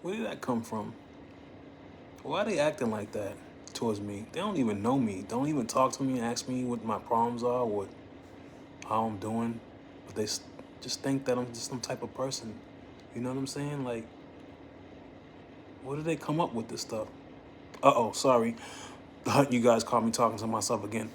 Where did that come from? Why are they acting like that towards me? They don't even know me. Don't even talk to me and ask me what my problems are, what how I'm doing. But they just think that I'm just some type of person. You know what I'm saying? Like, where did they come up with this stuff? Uh-oh, sorry. You guys caught me talking to myself again.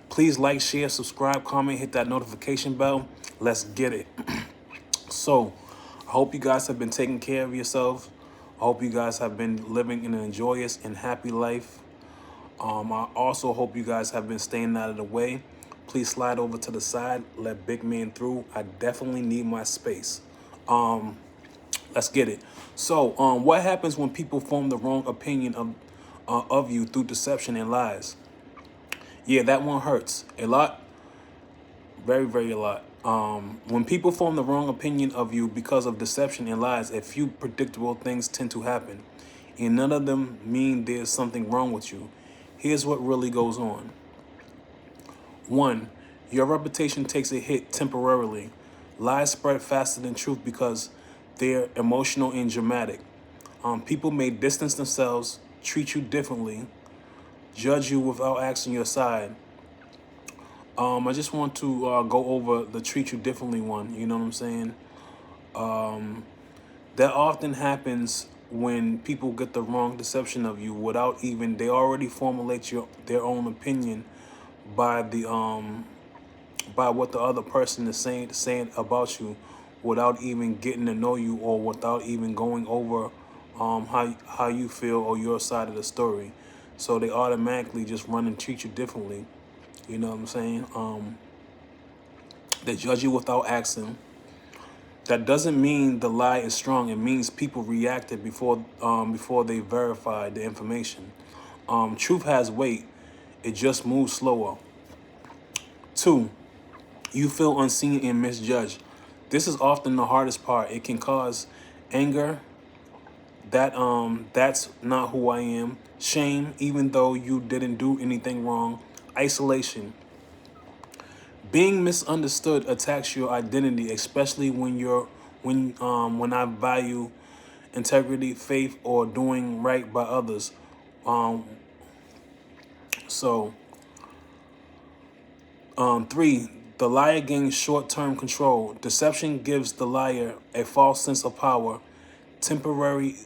Please like, share, subscribe, comment, hit that notification bell. Let's get it. So, I hope you guys have been taking care of yourselves. I hope you guys have been living in an joyous and happy life. I also hope you guys have been staying out of the way. Please slide over to the side. Let Big Man through. I definitely need my space. Let's get it. So, what happens when people form the wrong opinion of you through deception and lies? Yeah, that one hurts a lot. Very, very a lot. When people form the wrong opinion of you because of deception and lies, a few predictable things tend to happen, and none of them mean there's something wrong with you. Here's what really goes on. One, your reputation takes a hit temporarily. Lies spread faster than truth because they're emotional and dramatic. People may distance themselves, treat you differently, judge you without asking your side. I just want to go over the treat you differently one. You know what I'm saying? That often happens when people get the wrong deception of you without even they already formulate their own opinion by the by what the other person is saying about you without even getting to know you or without even going over how you feel or your side of the story. So they automatically just run and treat you differently. You know what I'm saying? They judge you without asking. That doesn't mean the lie is strong. It means people reacted before they verified the information. Truth has weight. It just moves slower. Two, you feel unseen and misjudged. This is often the hardest part. It can cause anger. That's not who I am. Shame, even though you didn't do anything wrong. Isolation. Being misunderstood attacks your identity, especially when I value integrity, faith, or doing right by others. Um, so, three, the liar gains short-term control. Deception gives the liar a false sense of power, temporary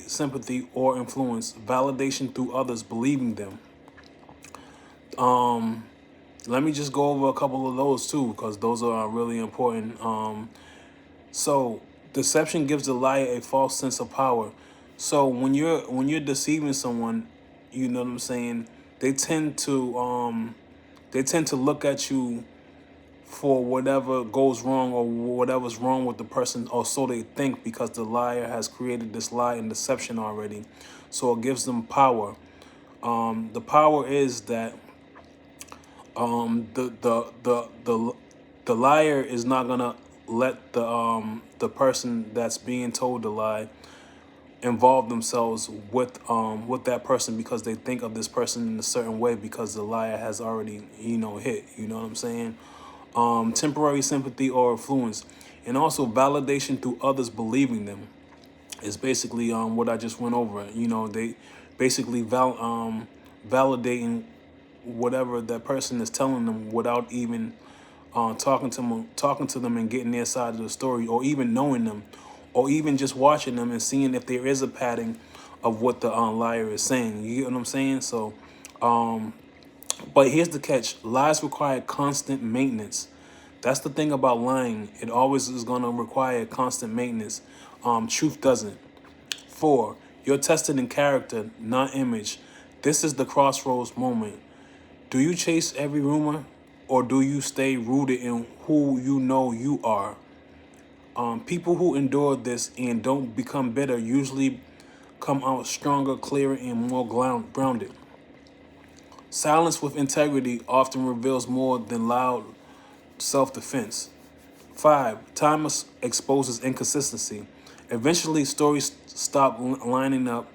sympathy or influence, validation through others believing them. Let me just go over a couple of those too, because those are really important. So deception gives the liar a false sense of power. So when you're deceiving someone, you know what I'm saying, they tend to look at you for whatever goes wrong or whatever's wrong with the person, or so they think, because the liar has created this lie and deception already. So it gives them power. The power is that the liar is not gonna let the person that's being told the lie involve themselves with that person, because they think of this person in a certain way, because the liar has already hit. You know what I'm saying? Temporary sympathy or influence, and also validation through others believing them is basically what I just went over. They basically validating whatever that person is telling them without even talking to them and getting their side of the story, or even knowing them, or even just watching them and seeing if there is a pattern of what the liar is saying. You get what I'm saying? So, but here's the catch: lies require constant maintenance. That's the thing about lying. It always is going to require constant maintenance. Truth doesn't. Four, you're tested in character, not image. This is the crossroads moment. Do you chase every rumor, or do you stay rooted in who you know you are? People who endure this and don't become bitter usually come out stronger, clearer, and more grounded. Silence with integrity often reveals more than loud self-defense. Five, time exposes inconsistency. Eventually, stories stop lining up.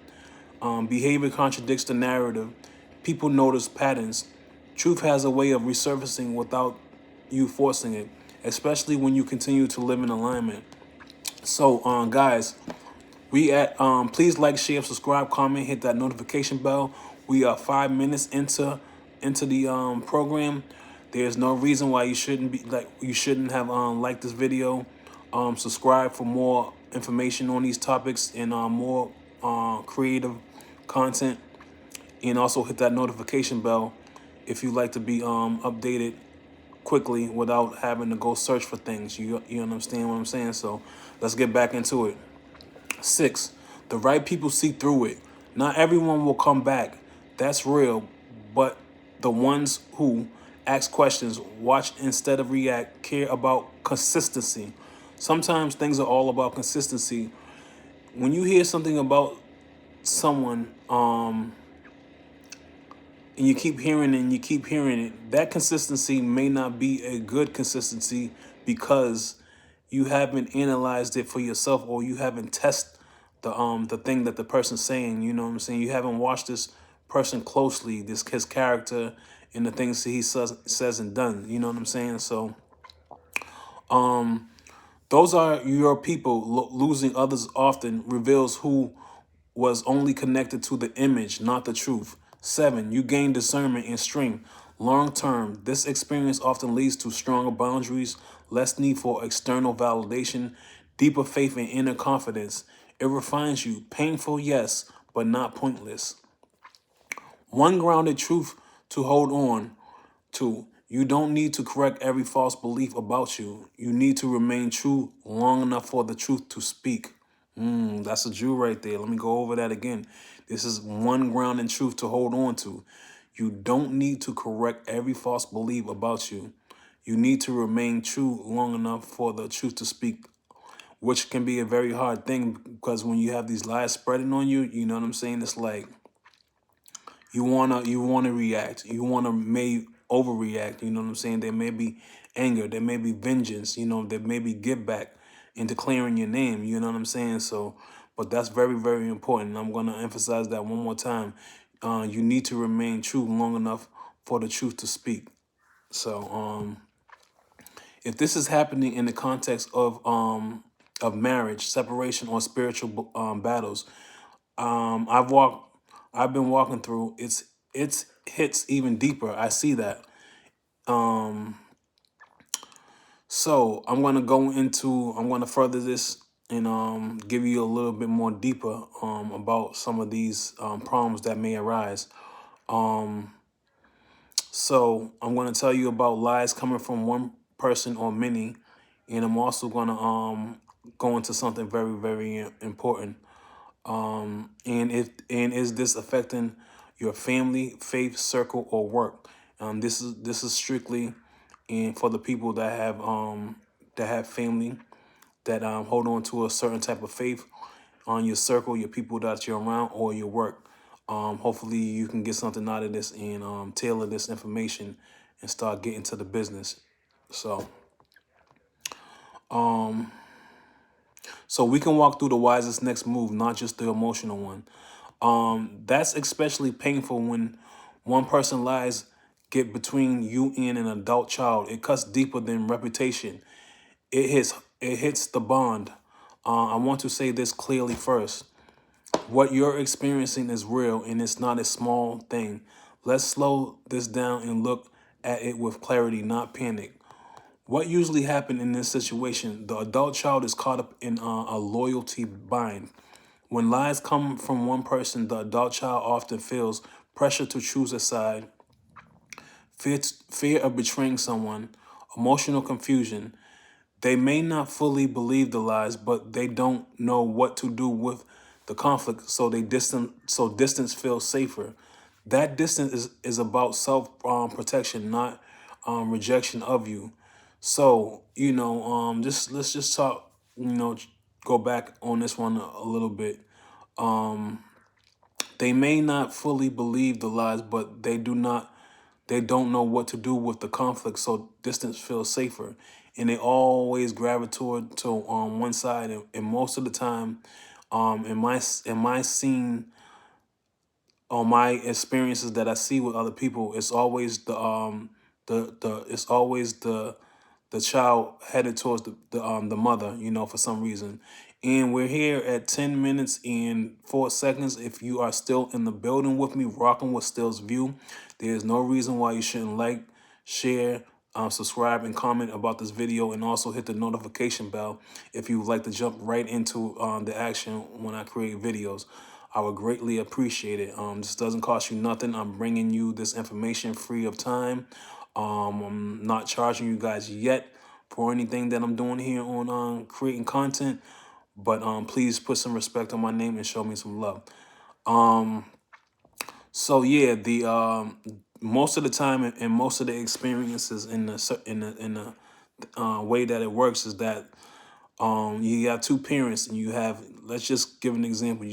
Behavior contradicts the narrative. People notice patterns. Truth has a way of resurfacing without you forcing it, especially when you continue to live in alignment. So, guys, We at please like, share, subscribe, comment, hit that notification bell. We are 5 minutes into the program. There's no reason why you shouldn't have liked this video. Subscribe for more information on these topics and more creative content, and also hit that notification bell if you like to be updated quickly without having to go search for things. You understand what I'm saying? So let's get back into it. 6, the right people see through it. Not everyone will come back. That's real. But the ones who ask questions, watch instead of react, care about consistency. Sometimes things are all about consistency. When you hear something about someone, and you keep hearing it and you keep hearing it, that consistency may not be a good consistency because you haven't analyzed it for yourself, or you haven't tested the thing that the person's saying. You know what I'm saying? You haven't watched this person closely, this his character and the things he says and done. You know what I'm saying? So those are your people. Losing others often reveals who was only connected to the image, not the truth. 7, you gain discernment and strength. Long term, this experience often leads to stronger boundaries, less need for external validation, deeper faith and inner confidence. It refines you. Painful, yes, but not pointless. One grounded truth to hold on to. You don't need to correct every false belief about you. You need to remain true long enough for the truth to speak. That's a Jew right there. Let me go over that again. This is one grounding truth to hold on to. You don't need to correct every false belief about you. You need to remain true long enough for the truth to speak, which can be a very hard thing because when you have these lies spreading on you, you know what I'm saying? It's like you wanna react. You wanna may overreact. You know what I'm saying? There may be anger. There may be vengeance. There may be give back in declaring your name. You know what I'm saying? So, but that's very, very important. And I'm gonna emphasize that one more time. You need to remain true long enough for the truth to speak. So, if this is happening in the context of marriage, separation, or spiritual battles, I've walked. I've been walking through. It's hits even deeper. I see that. So I'm gonna further this and give you a little bit more deeper about some of these problems that may arise. So I'm gonna tell you about lies coming from one person or many, and I'm also gonna go into something very, very important. And is this affecting your family, faith, circle, or work? This is strictly and for the people that have family that hold on to a certain type of faith on your circle, your people that you're around, or your work. Hopefully you can get something out of this and tailor this information and start getting to the business. So so we can walk through the wisest next move, not just the emotional one. That's especially painful when one person lies get between you and an adult child. It cuts deeper than reputation. It hits the bond. I want to say this clearly first. What you're experiencing is real and it's not a small thing. Let's slow this down and look at it with clarity, not panic. What usually happens in this situation? The adult child is caught up in a loyalty bind. When lies come from one person, the adult child often feels pressure to choose a side, fear of betraying someone, emotional confusion. They may not fully believe the lies, but they don't know what to do with the conflict, so distance feels safer. That distance is about self protection, not rejection of you. So, just let's just talk, go back on this one a little bit. They may not fully believe the lies, but they don't know what to do with the conflict, so distance feels safer. And they always gravitate to one side, and most of the time, in my scene, on my experiences that I see with other people, it's always the the child headed towards the mother, for some reason. And we're here at 10 minutes and 4 seconds. If you are still in the building with me, rocking with Still's View, there's no reason why you shouldn't like, share, subscribe, and comment about this video, and also hit the notification bell if you would like to jump right into the action when I create videos. I would greatly appreciate it. This doesn't cost you nothing. I'm bringing you this information free of time. I'm not charging you guys yet for anything that I'm doing here on creating content, but please put some respect on my name and show me some love. So yeah, the most of the time and most of the experiences in the way that it works is that you got two parents and you have, let's just give an example,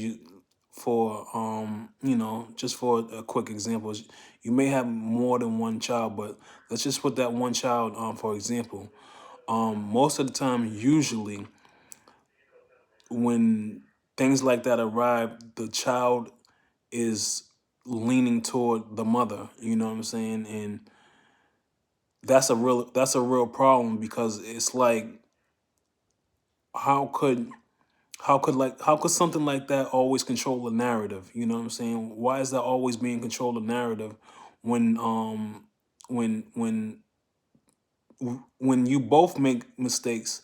just for a quick example, you may have more than one child, but let's just put that one child for example. Most of the time, usually when things like that arrive, the child is leaning toward the mother, you know what I'm saying? And that's a real problem, because it's like, how could how could something like that always control the narrative? You know what I'm saying? Why is that always being controlled the narrative when when when when you both make mistakes?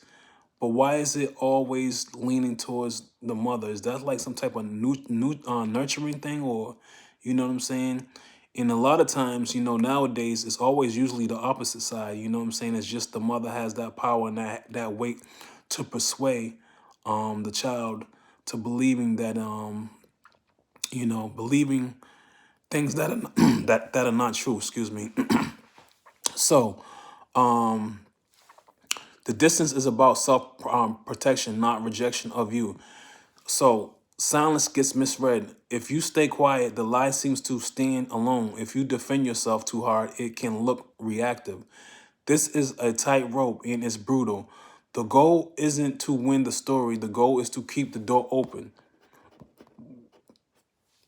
But why is it always leaning towards the mother? Is that like some type of nurturing thing, or you know what I'm saying? And a lot of times, nowadays it's always usually the opposite side. You know what I'm saying? It's just the mother has that power and that weight to persuade the child to believing that believing things that are that are not true. Excuse me. So the distance is about self protection, not rejection of you. So silence gets misread. If you stay quiet, the lie seems to stand alone. If you defend yourself too hard, it can look reactive. This is a tightrope and it's brutal. The goal isn't to win the story. The goal is to keep the door open.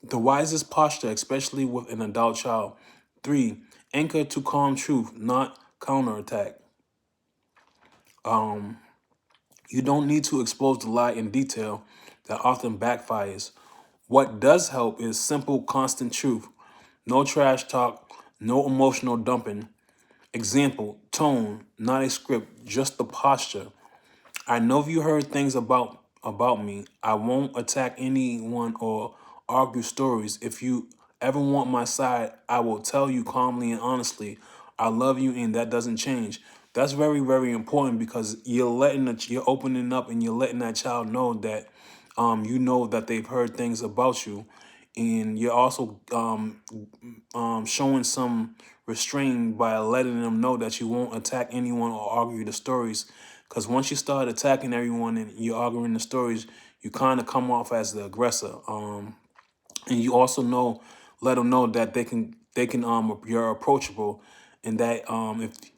The wisest posture, especially with an adult child. 3, anchor to calm truth, not counterattack. You don't need to expose the lie in detail that often backfires. What does help is simple, constant truth. No trash talk, no emotional dumping. Example, tone, not a script, just the posture. I know you heard things about me. I won't attack anyone or argue stories. If you ever want my side, I will tell you calmly and honestly. I love you, and that doesn't change. That's very, very important, because you're opening up and you're letting that child know that you know that they've heard things about you, and you're also showing some restraint by letting them know that you won't attack anyone or argue the stories. Because once you start attacking everyone and you're arguing the stories, you kind of come off as the aggressor. And you also let them know that they can you're approachable, and that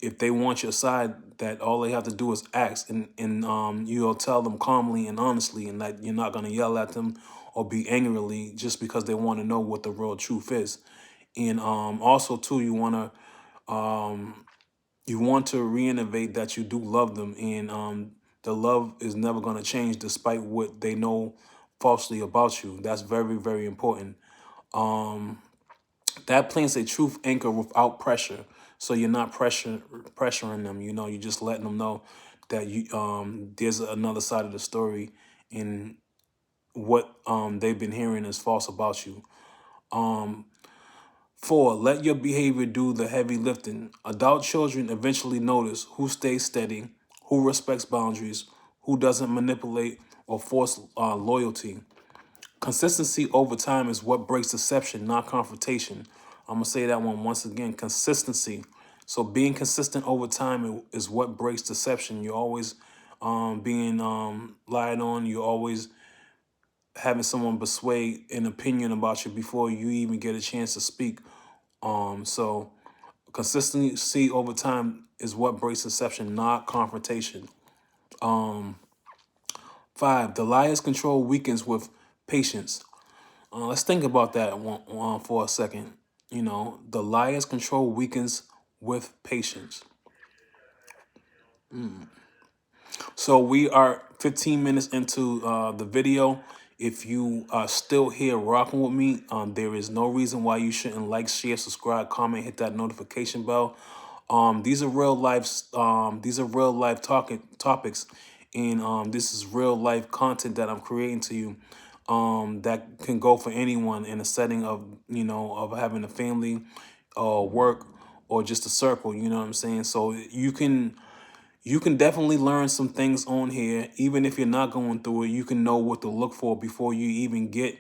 if they want your side, that all they have to do is ask, and you'll tell them calmly and honestly, and that you're not gonna yell at them or be angrily just because they want to know what the real truth is. And also too, you want to reinnovate that you do love them, and the love is never going to change despite what they know falsely about you. That's very, very important. That plants a truth anchor without pressure, so you're not pressuring them. You're just letting them know that there's another side of the story, and what they've been hearing is false about you. 4, let your behavior do the heavy lifting. Adult children eventually notice who stays steady, who respects boundaries, who doesn't manipulate or force loyalty. Consistency over time is what breaks deception, not confrontation. I'm going to say that one once again, consistency. So being consistent over time is what breaks deception. You're always being lied on. You're always having someone persuade an opinion about you before you even get a chance to speak. So consistency over time is what breaks deception, not confrontation. 5, the liar's control weakens with patience. Let's think about that for a second. The liar's control weakens with patience. So we are 15 minutes into the video. If you are still here rocking with me, there is no reason why you shouldn't like, share, subscribe, comment, hit that notification bell. These are real life. These are real life talking topics, and this is real life content that I'm creating to you. That can go for anyone in a setting of of having a family, work, or just a circle. You know what I'm saying? So you can definitely learn some things on here, even if you're not going through it. You can know what to look for before you even get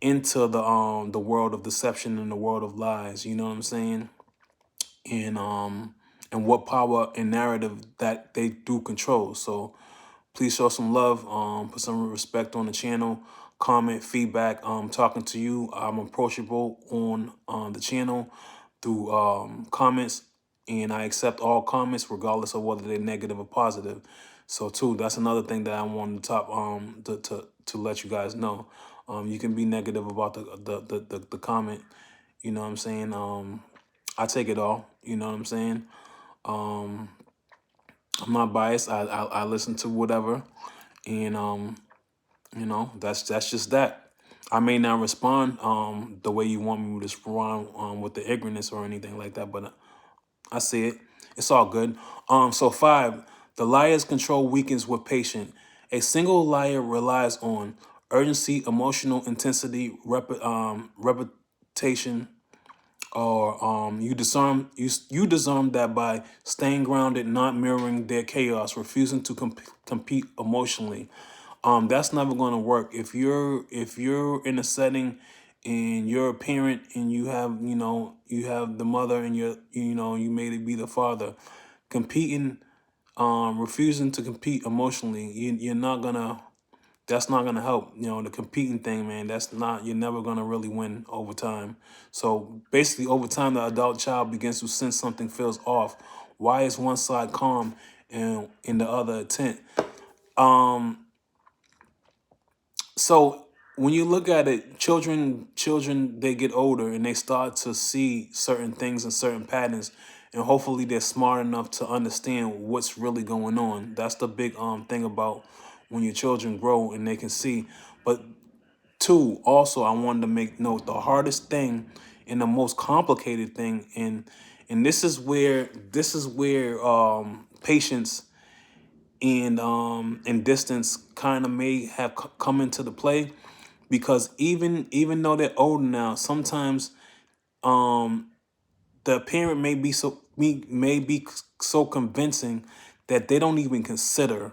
into the world of deception and the world of lies. You know what I'm saying? And what power and narrative that they do control. So please show some love, put some respect on the channel, comment, feedback. Talking to you, I'm approachable on the channel through comments, and I accept all comments regardless of whether they're negative or positive. So too, that's another thing that I wanted to top to let you guys know. You can be negative about the comment. You know what I'm saying? I take it all. You know what I'm saying? Um, I'm not biased. I listen to whatever, and that's just that. I may not respond the way you want me to respond with the ignorance or anything like that, but I see it. It's all good. So 5, the liar's control weakens with patient. A single liar relies on urgency, emotional intensity, repetition, or you disarm that by staying grounded, not mirroring their chaos, refusing to compete emotionally. That's never going to work. If you're in a setting and you're a parent and you have the mother and you may be the father competing, refusing to compete emotionally, you're not gonna that's not gonna help. The competing thing, man, you're never gonna really win over time. So basically over time the adult child begins to sense something feels off. Why is one side calm and in the other intent? So when you look at it, children they get older and they start to see certain things and certain patterns, and hopefully they're smart enough to understand what's really going on. That's the big thing about when your children grow and they can see. But two, also I wanted to make note, the hardest thing and the most complicated thing, and this is where patience and distance kind of may have come into the play, because even though they're older now, sometimes the parent may be so convincing that they don't even consider,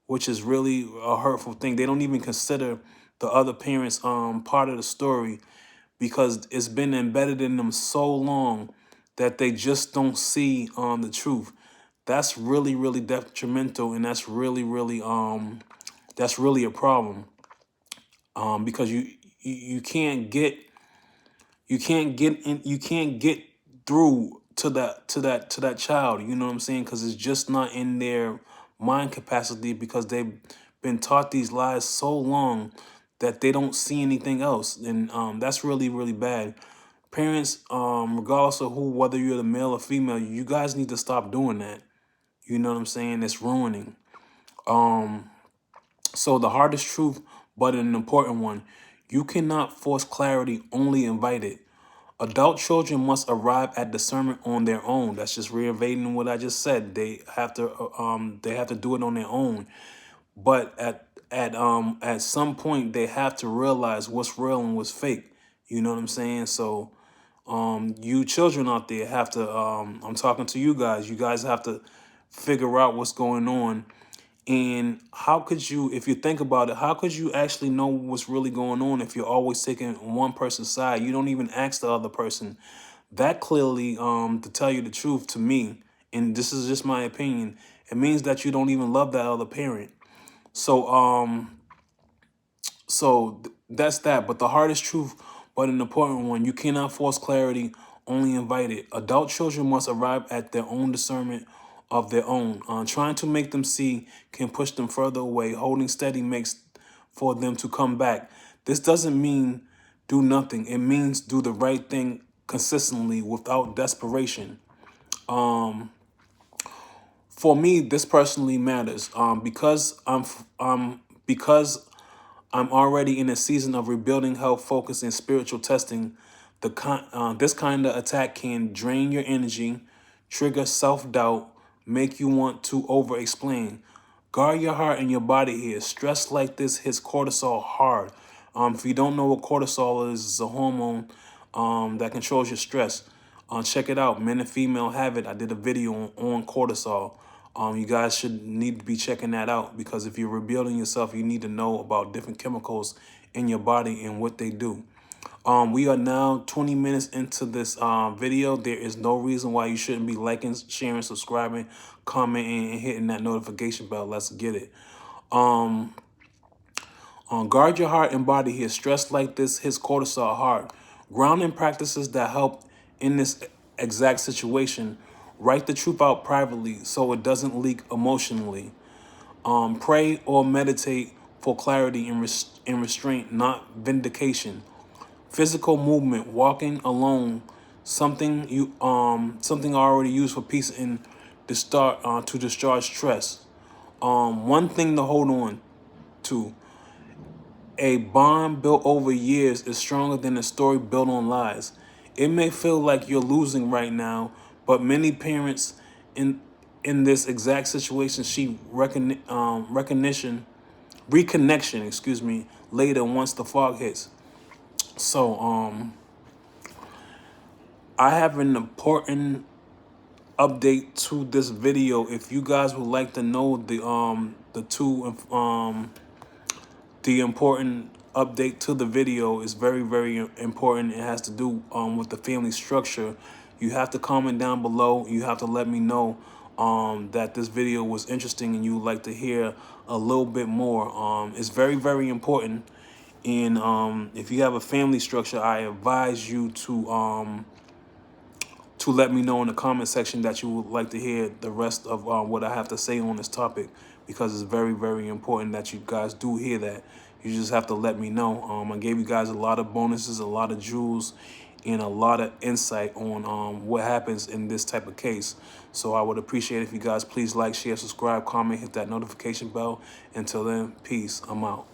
which is really a hurtful thing. They don't even consider the other parent's part of the story, because it's been embedded in them so long that they just don't see the truth. That's really really detrimental, and that's really a problem, because you can't get through to that child. You know what I'm saying? Because it's just not in their mind capacity, because they've been taught these lies so long that they don't see anything else, and that's really really bad. Parents, regardless of whether you're the male or female, you guys need to stop doing that. You know what I'm saying? It's ruining. So the hardest truth, but an important one: you cannot force clarity, only invite it. Adult children must arrive at discernment on their own. That's just reiterating what I just said. They have to do it on their own. But at some point they have to realize what's real and what's fake. You know what I'm saying? So you children out there have to I'm talking to you guys. You guys have to figure out what's going on. And how could you, if you think about it, how could you actually know what's really going on if you're always taking one person's side? You don't even ask the other person. That clearly, to tell you the truth, to me, and this is just my opinion, it means that you don't even love that other parent. So that's that. But the hardest truth, but an important one: you cannot force clarity, only invite it. Adult children must arrive at their own discernment of their own. Trying to make them see can push them further away. Holding steady makes for them to come back. This doesn't mean do nothing. It means do the right thing consistently without desperation. for me, this personally matters. Because I'm already in a season of rebuilding, health, focus, and spiritual testing. This kind of attack can drain your energy, trigger self-doubt, make you want to over-explain. Guard your heart and your body here. Stress like this hits cortisol hard. If you don't know what cortisol is, it's a hormone that controls your stress. Check it out. Men and female have it. I did a video on cortisol. You guys should need to be checking that out, because if you're rebuilding yourself, you need to know about different chemicals in your body and what they do. We are now 20 minutes into this video. There is no reason why you shouldn't be liking, sharing, subscribing, commenting, and hitting that notification bell. Let's get it. Guard your heart and body here. Stress like this hits cortisol hard. Grounding practices that help in this exact situation. Write the truth out privately so it doesn't leak emotionally. Pray or meditate for clarity and restraint, not vindication. Physical movement, walking alone, something already used for peace and to discharge stress. One thing to hold on to. A bond built over years is stronger than a story built on lies. It may feel like you're losing right now, but many parents in this exact situation see reconnection, later once the fog hits. So I have an important update to this video. If you guys would like to know the important update to the video, is very, very important. It has to do with the family structure. You have to comment down below. You have to let me know that this video was interesting and you would like to hear a little bit more. It's very, very important. And if you have a family structure, I advise you to let me know in the comment section that you would like to hear the rest of what I have to say on this topic, because it's very, very important that you guys do hear that. You just have to let me know. I gave you guys a lot of bonuses, a lot of jewels, and a lot of insight on what happens in this type of case. So I would appreciate if you guys please like, share, subscribe, comment, hit that notification bell. Until then, peace. I'm out.